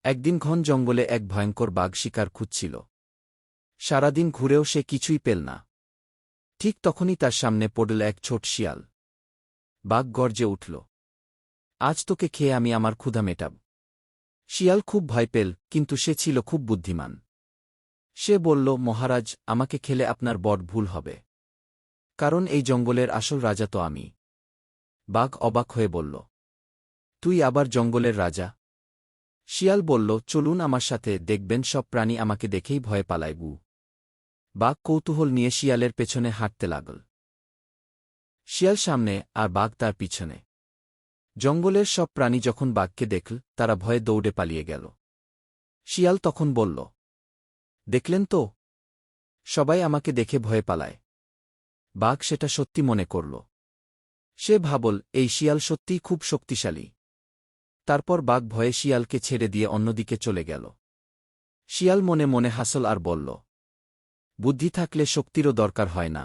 একদিন ঘন জঙ্গলে এক ভয়ঙ্কর বাঘ শিকার খুঁজছিল। সারাদিন ঘুরেও সে কিছুই পেল না। ঠিক তখনই তার সামনে পড়ল এক ছোট শিয়াল। বাঘ গর্জে উঠল, আজ তোকে খেয়ে আমি আমার ক্ষুধা মেটাব। শিয়াল খুব ভয় পেল, কিন্তু সে ছিল খুব বুদ্ধিমান। সে বলল, মহারাজ, আমাকে খেলে আপনার বড় ভুল হবে, কারণ এই জঙ্গলের আসল রাজা তো আমি। বাঘ অবাক হয়ে বলল, তুই আবার জঙ্গলের রাজা? শিয়াল বলল, চলুন আমার সাথে, দেখবেন সব প্রাণী আমাকে দেখেই ভয়ে পালায়। বাঘ কৌতূহল নিয়ে শিয়ালের পেছনে হাঁটতে লাগল। শিয়াল সামনে আর বাঘ তার পিছনে। জঙ্গলের সব প্রাণী যখন বাঘকে দেখল, তারা ভয়ে দৌড়ে পালিয়ে গেল। শিয়াল তখন বলল, দেখলেন তো, সবাই আমাকে দেখে ভয়ে পালায়। বাঘ সেটা সত্যি মনে করল। সে ভাবল, এই শিয়াল সত্যিই খুব শক্তিশালী। তারপর বাঘ ভয়ে শিয়ালকে ছেড়ে দিয়ে অন্যদিকে চলে গেল। শিয়াল মনে মনে হাসল আর বলল, বুদ্ধি থাকলে শক্তিরও দরকার হয় না।